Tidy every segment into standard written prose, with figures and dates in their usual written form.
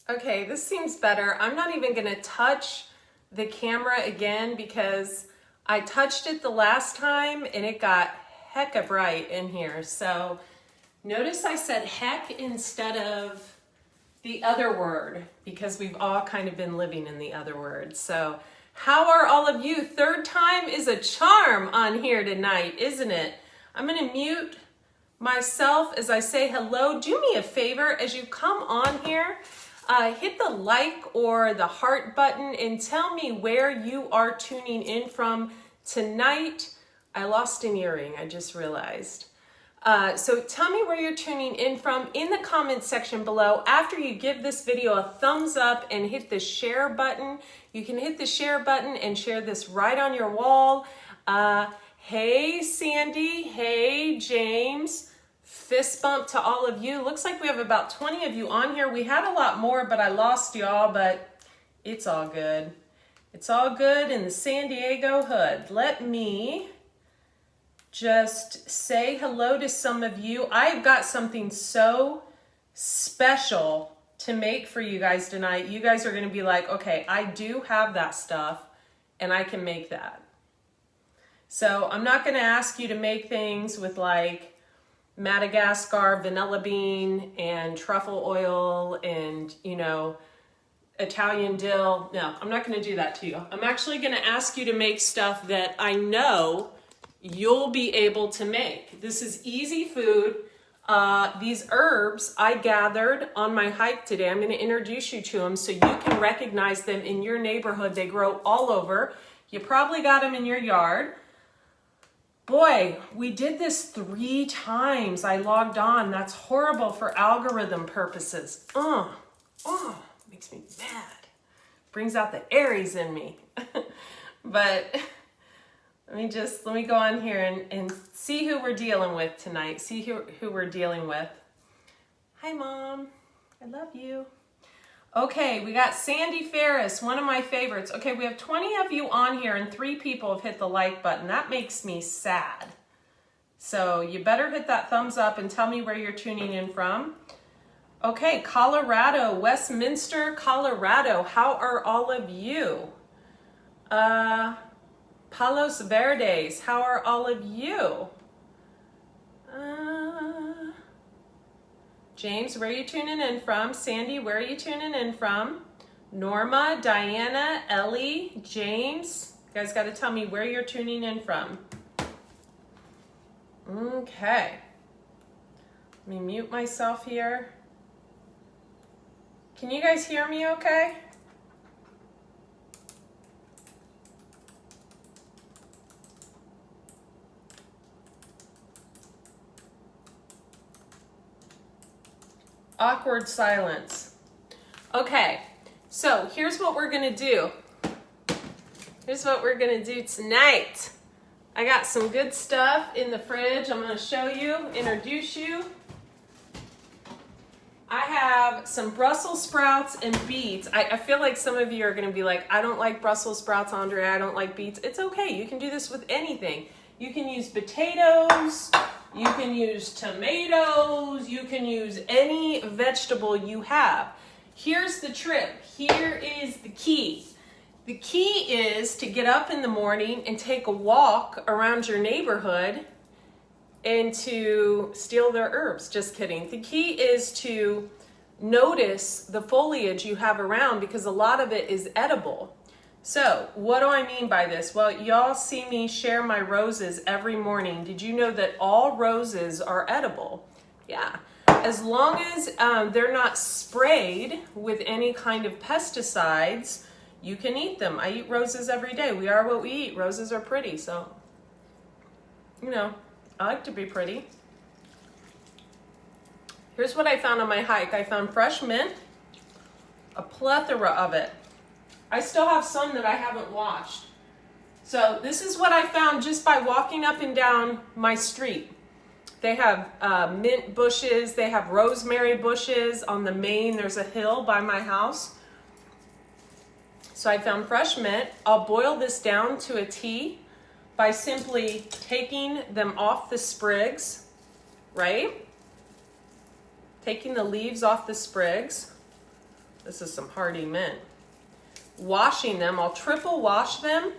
Okay, this seems better. I'm not even gonna touch the camera again because I touched it the last time and it got hecka bright in here. So notice I said heck instead of the other word because we've all kind of been living in the other word. So how are all of you? Third time is a charm on here tonight, isn't it? I'm gonna mute myself as I say hello. Do me a favor as you come on here. Hit the like or the heart button and tell me where you are tuning in from tonight. I lost an earring, I just realized. So tell me where you're tuning in from in the comments section below. After you give this video a thumbs up and hit the share button, you can hit the share button and share this right on your wall. Hey Sandy, hey James. Fist bump to all of you. Looks like we have about 20 of you on here. We had a lot more, but I lost y'all, but it's all good. It's all good in the San Diego hood. Let me just say hello to some of you. I've got something so special to make for you guys tonight. You guys are going to be like, okay, I do have that stuff and I can make that. So I'm not going to ask you to make things with like Madagascar vanilla bean and truffle oil and, you know, Italian dill. No, I'm not going to do that to you. I'm actually going to ask you to make stuff that I know you'll be able to make. This is easy food. These herbs I gathered on my hike today. I'm going to introduce you to them so you can recognize them in your neighborhood. They grow all over. You probably got them in your yard. Boy, we did this 3 times. I logged on. That's horrible for algorithm purposes. Makes me mad. Brings out the Aries in me. But let me go on here and see who we're dealing with tonight. See who we're dealing with. Hi, Mom. I love you. Okay, we got Sandy Ferris, one of my favorites. Okay, we have 20 of you on here and 3 people have hit the like button. That makes me sad. So you better hit that thumbs up and tell me where you're tuning in from. Okay, Colorado, Westminster, Colorado. How are all of you? Palos Verdes, how are all of you? James, where are you tuning in from? Sandy, where are you tuning in from? Norma, Diana, Ellie, James. You guys got to tell me where you're tuning in from. Okay. Let me mute myself here. Can you guys hear me okay? Awkward silence. Okay, so here's what we're gonna do. Here's what we're gonna do tonight. I got some good stuff in the fridge. I'm gonna show you, introduce you. I have some Brussels sprouts and beets. I feel like some of you are gonna be like, I don't like Brussels sprouts, Andrea, I don't like beets. It's okay, you can do this with anything. You can use potatoes, you can use tomatoes, you can use any vegetable you have. Here's the trick, here is the key. The key is to get up in the morning and take a walk around your neighborhood and to steal their herbs. Just kidding. The key is to notice the foliage you have around because a lot of it is edible. So what do I mean by this? Well, y'all see me share my roses every morning. Did you know that all roses are edible? Yeah, as long as they're not sprayed with any kind of pesticides, you can eat them. I eat roses every day. We are what we eat. Roses are pretty, so, you know, I like to be pretty. Here's what I found on my hike. I found fresh mint, a plethora of it. I still have some that I haven't washed. So this is what I found just by walking up and down my street. They have mint bushes, they have rosemary bushes on the main, there's a hill by my house. So I found fresh mint. I'll boil this down to a tea by simply taking them off the sprigs, right? Taking the leaves off the sprigs. This is some hardy mint. Washing them, I'll triple wash them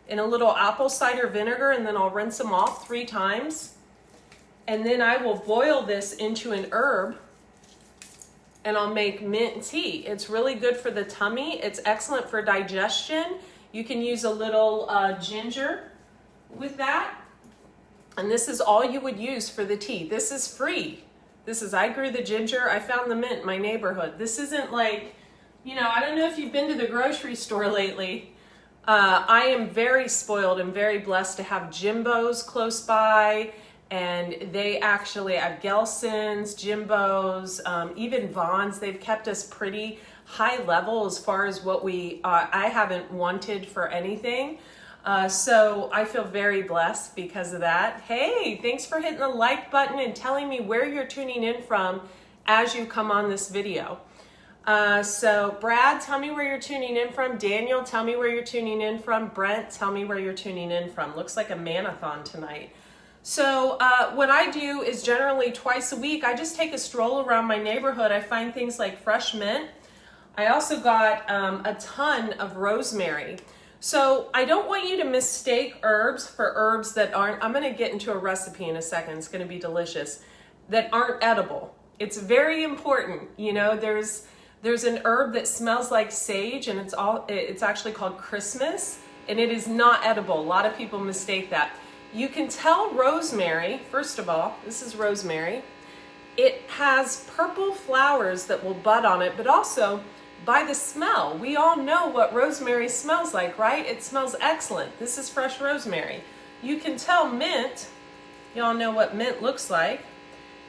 in a little apple cider vinegar, and then I'll rinse them off 3 times. And then I will boil this into an herb, and I'll make mint tea. It's really good for the tummy. It's excellent for digestion. You can use a little ginger with that. And this is all you would use for the tea. This is free. I grew the ginger. I found the mint in my neighborhood. This isn't like, you know, I don't know if you've been to the grocery store lately. I am very spoiled and very blessed to have Jimbo's close by. And they actually have Gelson's, Jimbo's, even Vaughn's. They've kept us pretty high level as far as what I haven't wanted for anything. So I feel very blessed because of that. Hey, thanks for hitting the like button and telling me where you're tuning in from as you come on this video. So Brad, tell me where you're tuning in from. Daniel, tell me where you're tuning in from. Brent, tell me where you're tuning in from. Looks like a marathon tonight. So what I do is generally twice a week, I just take a stroll around my neighborhood. I find things like fresh mint. I also got a ton of rosemary. So I don't want you to mistake herbs for herbs that aren't, I'm gonna get into a recipe in a second, it's gonna be delicious, that aren't edible. It's very important, you know, there's an herb that smells like sage, and it's actually called Christmas, and it is not edible. A lot of people mistake that. You can tell rosemary, first of all, this is rosemary. It has purple flowers that will bud on it, but also by the smell. We all know what rosemary smells like, right? It smells excellent. This is fresh rosemary. You can tell mint, y'all know what mint looks like.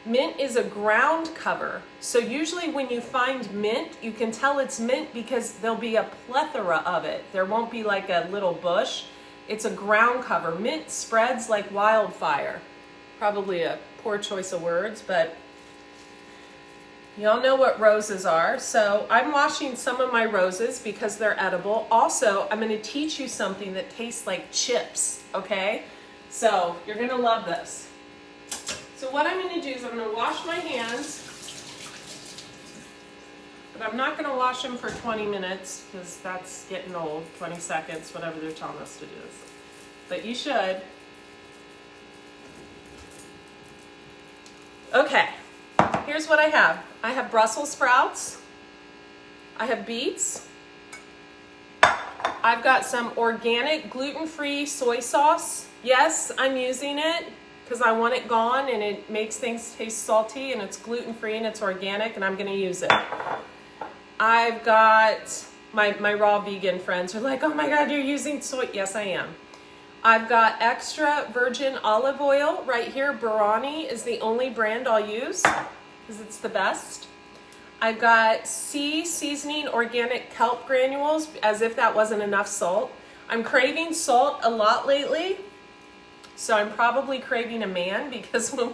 Mint is a ground cover. So usually when you find mint, you can tell it's mint because there'll be a plethora of it. There won't be like a little bush. It's a ground cover. Mint spreads like wildfire. Probably a poor choice of words, but y'all know what roses are. So I'm washing some of my roses because they're edible. Also, I'm going to teach you something that tastes like chips, okay? So you're going to love this. So what I'm going to do is I'm going to wash my hands, but I'm not going to wash them for 20 minutes because that's getting old, 20 seconds, whatever they're telling us to do. But you should. Okay, here's what I have. I have Brussels sprouts. I have beets. I've got some organic gluten-free soy sauce. Yes, I'm using it because I want it gone and it makes things taste salty, and it's gluten-free and it's organic, and I'm going to use it. I've got my raw vegan friends are like, oh my God, you're using soy. Yes, I am. I've got extra virgin olive oil right here. Barani is the only brand I'll use because it's the best. I've got sea seasoning organic kelp granules, as if that wasn't enough salt. I'm craving salt a lot lately, so I'm probably craving a man, because when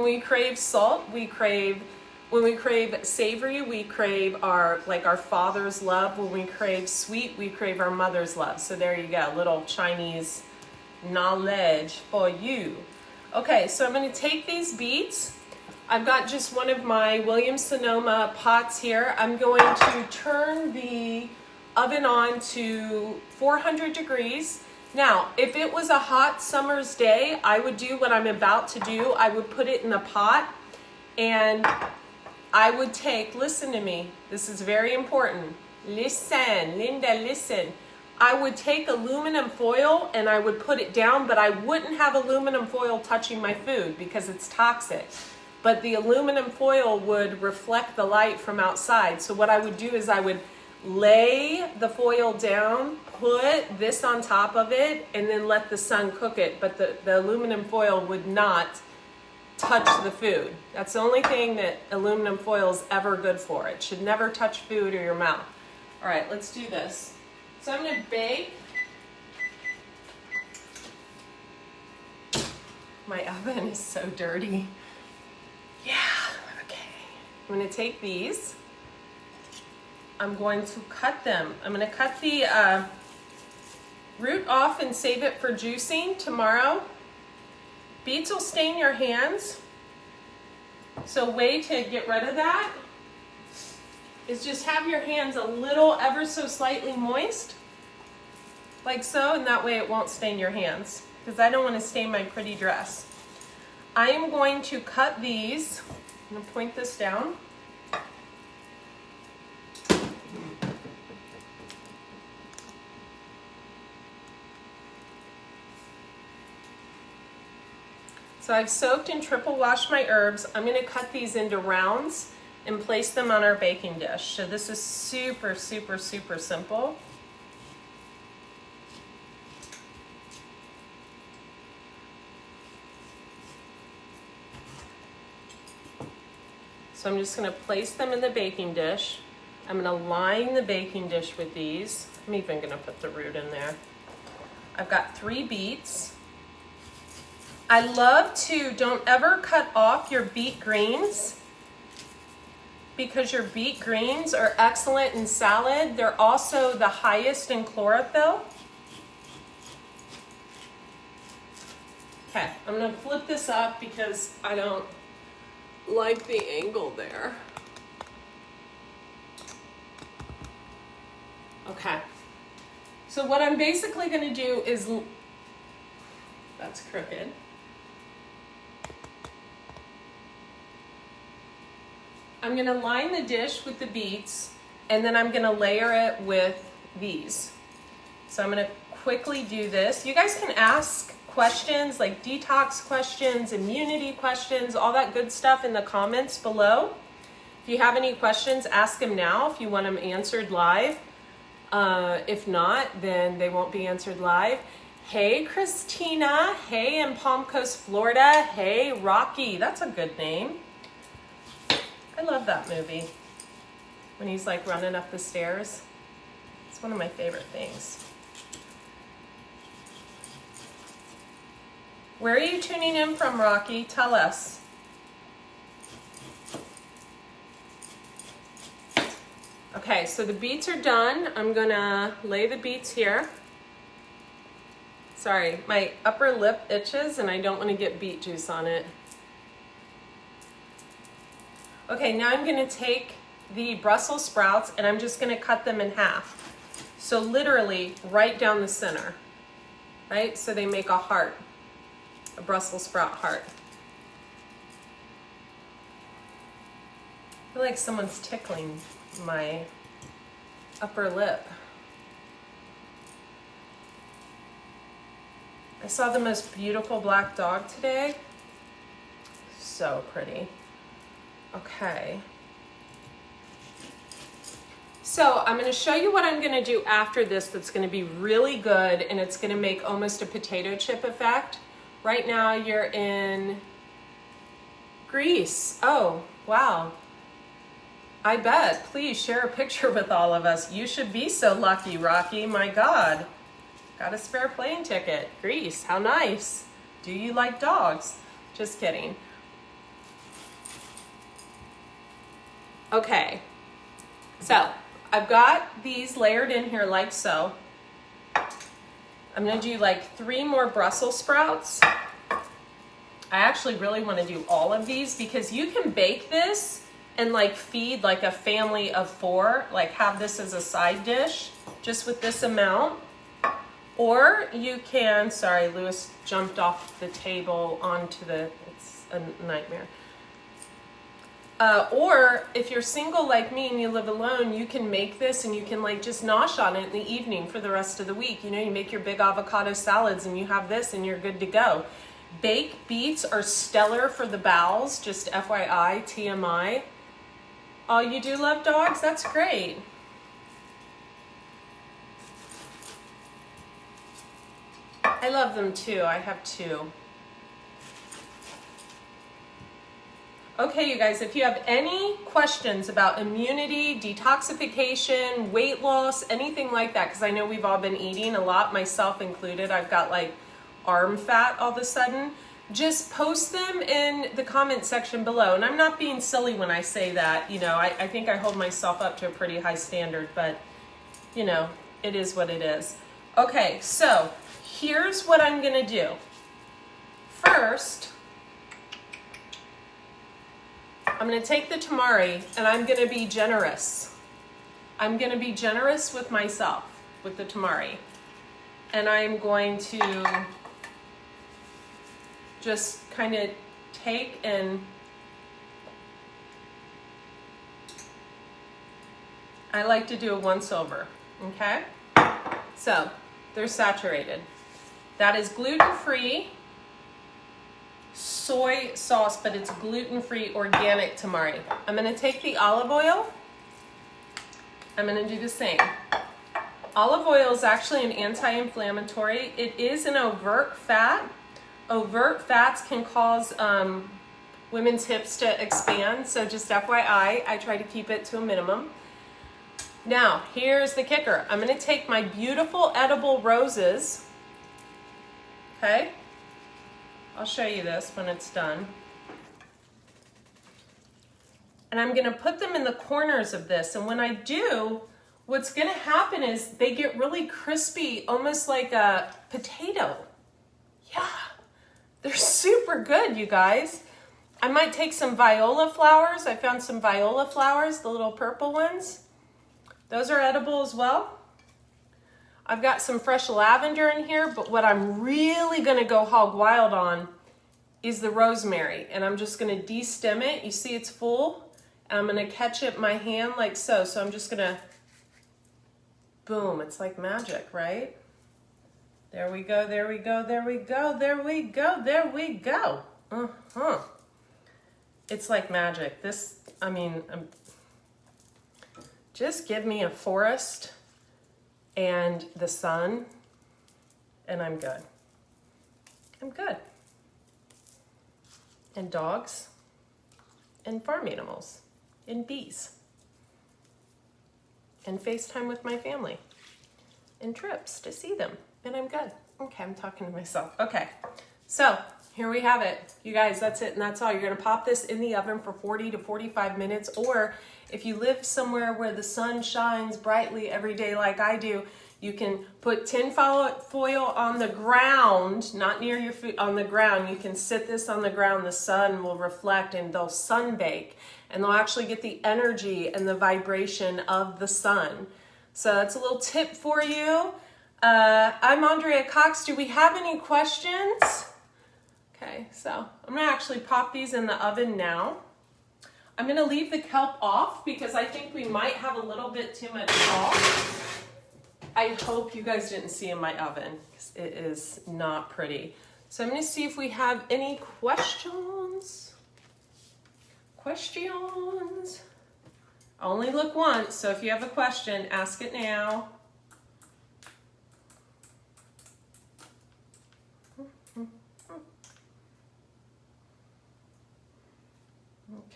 we crave salt, when we crave savory, we crave our father's love. When we crave sweet, we crave our mother's love. So there you go, little Chinese knowledge for you. Okay, so I'm going to take these beets. I've got just one of my Williams-Sonoma pots here. I'm going to turn the oven on to 400 degrees. Now, if it was a hot summer's day, I would do what I'm about to do. I would put it in a pot, and I would take, listen to me, this is very important. Listen, Linda, listen. I would take aluminum foil and I would put it down, but I wouldn't have aluminum foil touching my food because it's toxic. But the aluminum foil would reflect the light from outside. So what I would do is I would lay the foil down, put this on top of it, and then let the sun cook it. But the aluminum foil would not touch the food. That's the only thing that aluminum foil is ever good for. It should never touch food or your mouth. All right, let's do this. So I'm going to bake. My oven is so dirty. Yeah, okay. I'm going to take these. I'm going to cut them. I'm going to cut the root off and save it for juicing tomorrow. Beets will stain your hands, so way to get rid of that is just have your hands a little ever so slightly moist, like so, and that way it won't stain your hands, because I don't want to stain my pretty dress. I am going to cut these. I'm going to point this down. So I've soaked and triple washed my herbs. I'm going to cut these into rounds and place them on our baking dish. So this is super, super, super simple. So I'm just going to place them in the baking dish. I'm going to line the baking dish with these. I'm even going to put the root in there. I've got 3 beets. I love to, don't ever cut off your beet greens, because your beet greens are excellent in salad. They're also the highest in chlorophyll. Okay, I'm going to flip this up because I don't like the angle there. Okay, so what I'm basically going to do is, that's crooked. I'm going to line the dish with the beets, and then I'm going to layer it with these. So I'm going to quickly do this. You guys can ask questions like detox questions, immunity questions, all that good stuff in the comments below. If you have any questions, ask them now if you want them answered live. If not, then they won't be answered live. Hey, Christina. Hey, in Palm Coast, Florida. Hey, Rocky. That's a good name. I love that movie. When he's like running up the stairs. It's one of my favorite things. Where are you tuning in from, Rocky? Tell us. Okay, so the beets are done. I'm gonna lay the beets here. Sorry, my upper lip itches and I don't want to get beet juice on it. Okay, now I'm gonna take the Brussels sprouts and I'm just gonna cut them in half. So literally right down the center, right? So they make a heart, a Brussels sprout heart. I feel like someone's tickling my upper lip. I saw the most beautiful black dog today. So pretty. Okay. So I'm going to show you what I'm going to do after this that's going to be really good, and it's going to make almost a potato chip effect. Right now you're in Greece. Oh, wow. I bet. Please share a picture with all of us. You should be so lucky, Rocky. My God. Got a spare plane ticket. Greece. How nice. Do you like dogs? Just kidding. Okay. So I've got these layered in here like so. I'm going to do like 3 more Brussels sprouts. I actually really want to do all of these because you can bake this and like feed like a family of 4, like have this as a side dish just with this amount. Or you can, sorry, Lewis jumped off the table onto the, it's a nightmare. Or if you're single like me and you live alone, you can make this and you can like just nosh on it in the evening for the rest of the week. You know, you make your big avocado salads and you have this and you're good to go. Baked beets are stellar for the bowels, just FYI, TMI. Oh, you do love dogs? That's great. I love them too. I have 2. Okay, you guys, if you have any questions about immunity, detoxification, weight loss, anything like that, because I know we've all been eating a lot, myself included. I've got like arm fat all of a sudden. Just post them in the comment section below. And I'm not being silly when I say that. You know, I think I hold myself up to a pretty high standard, but you know, it is what it is. Okay, so here's what I'm gonna do. First, I'm going to take the tamari and I'm going to be generous. I'm going to be generous with myself with the tamari. And I'm going to just kind of take and I like to do a once over, okay? So they're saturated. That is gluten-free soy sauce, but it's gluten-free organic tamari. I'm gonna take the olive oil. I'm gonna do the same. Olive oil is actually an anti-inflammatory. It is an overt fat. Overt fats can cause women's hips to expand, so just FYI, I try to keep it to a minimum. Now, here's the kicker. I'm gonna take my beautiful edible roses, okay? I'll show you this when it's done. And I'm gonna put them in the corners of this, and when I do, what's gonna happen is they get really crispy, almost like a potato. Yeah, they're super good, you guys. I might take some viola flowers. I found some viola flowers, the little purple ones. Those are edible as well. I've got some fresh lavender in here, but what I'm really gonna go hog wild on is the rosemary. And I'm just gonna de-stem it. You see it's full. And I'm gonna catch it in my hand like so. So I'm just gonna, boom, it's like magic, right? There we go, there we go, there we go, there we go, there we go. It's like magic. This, I mean, just give me a forest and the sun, and I'm good. I'm good. And dogs, and farm animals, and bees, and FaceTime with my family, and trips to see them, and I'm good. Okay, I'm talking to myself. Okay, so here we have it. You guys, that's it, and that's all. You're gonna pop this in the oven for 40 to 45 minutes, or if you live somewhere where the sun shines brightly every day like I do, you can put tin foil on the ground, not near your food, on the ground. You can sit this on the ground, the sun will reflect and they'll sun bake and they'll actually get the energy and the vibration of the sun. So that's a little tip for you. I'm Andrea Cox. Do we have any questions? Okay, so I'm gonna actually pop these in the oven now. I'm gonna leave the kelp off because I think we might have a little bit too much salt. I hope you guys didn't see in my oven because it is not pretty. So I'm gonna see if we have any questions. Questions? I only look once, so if you have a question, ask it now.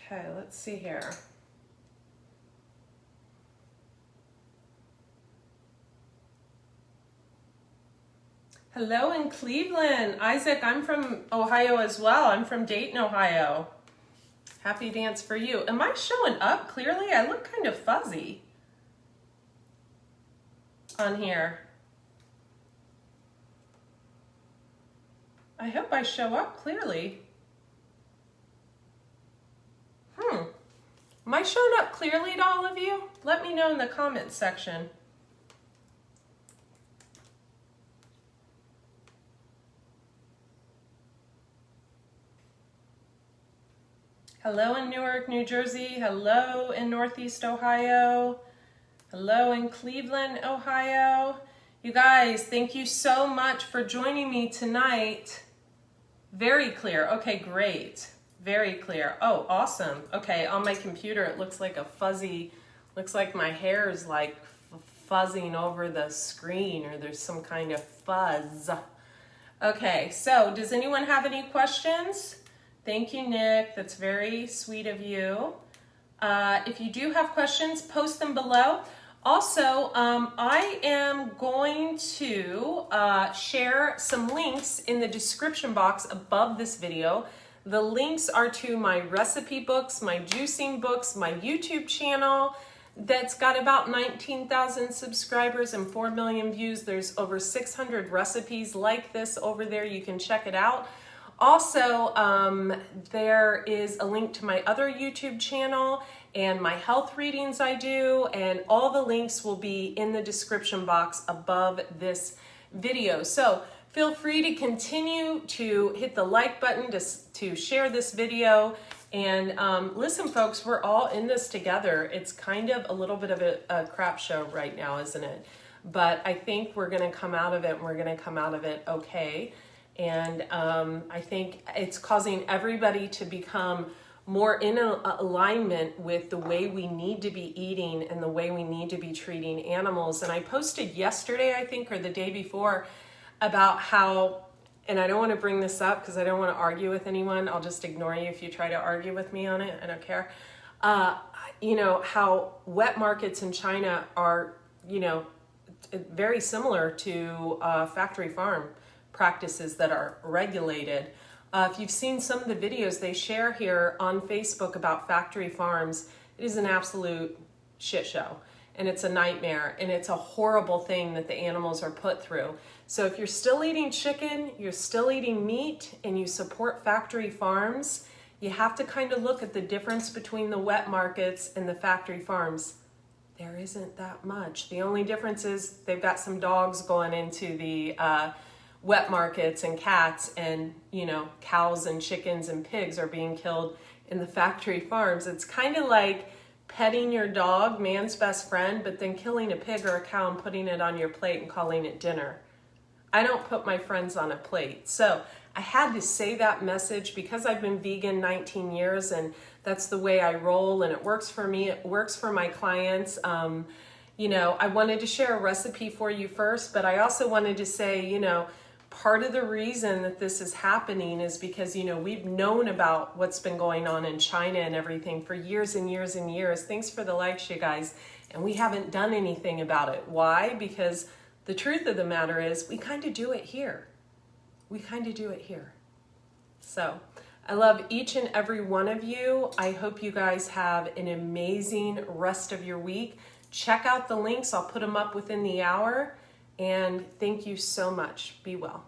Okay, let's see here. Hello in Cleveland. Isaac, I'm from Ohio as well. I'm from Dayton, Ohio. Happy dance for you. Am I showing up clearly? I look kind of fuzzy on here. I hope I show up clearly. Am I showing up clearly to all of you? Let me know in the comments section. Hello in Newark, New Jersey. Hello in Northeast Ohio. Hello in Cleveland, Ohio. You guys, thank you so much for joining me tonight. Very clear. Okay, great. Very clear. Oh, awesome. Okay, on my computer it looks like a fuzzy, looks like my hair is like fuzzing over the screen or there's some kind of fuzz. Okay, so does anyone have any questions? Thank you, Nick. That's very sweet of you. If you do have questions, post them below. Also, I am going to share some links in the description box above this video. The links are to my recipe books, my juicing books, my YouTube channel that's got about 19,000 subscribers and 4 million views. There's over 600 recipes like this over there. You can check it out. Also, there is a link to my other YouTube channel and my health readings I do, and all the links will be in the description box above this video. So feel free to continue to hit the like button to share this video. And listen, folks, we're all in this together. It's kind of a little bit of a crap show right now, isn't it? But I think we're going to come out of it, and we're going to come out of it okay. And I think it's causing everybody to become more in alignment with the way we need to be eating and the way we need to be treating animals. And I posted yesterday, I think, or the day before, about how, and I don't want to bring this up because I don't want to argue with anyone. I'll just ignore you if you try to argue with me on it. I don't care. You know, how wet markets in China are, you know, very similar to factory farm practices that are regulated. If you've seen some of the videos they share here on Facebook about factory farms, it is an absolute shit show. And it's a nightmare, and it's a horrible thing that the animals are put through. So if you're still eating chicken, you're still eating meat, and you support factory farms, you have to kind of look at the difference between the wet markets and the factory farms. There isn't that much. The only difference is they've got some dogs going into the wet markets and cats, and, you know, cows and chickens and pigs are being killed in the factory farms. It's kind of like petting your dog, man's best friend, but then killing a pig or a cow and putting it on your plate and calling it dinner. I don't put my friends on a plate. So I had to say that message because I've been vegan 19 years, and that's the way I roll, and it works for me. It works for my clients. You know, I wanted to share a recipe for you first, but I also wanted to say, you know, part of the reason that this is happening is because, you know, we've known about what's been going on in China and everything for years and years and years. Thanks for the likes, you guys. And we haven't done anything about it. Why? Because the truth of the matter is we kind of do it here. We kind of do it here. So I love each and every one of you. I hope you guys have an amazing rest of your week. Check out the links. I'll put them up within the hour. And thank you so much. Be well.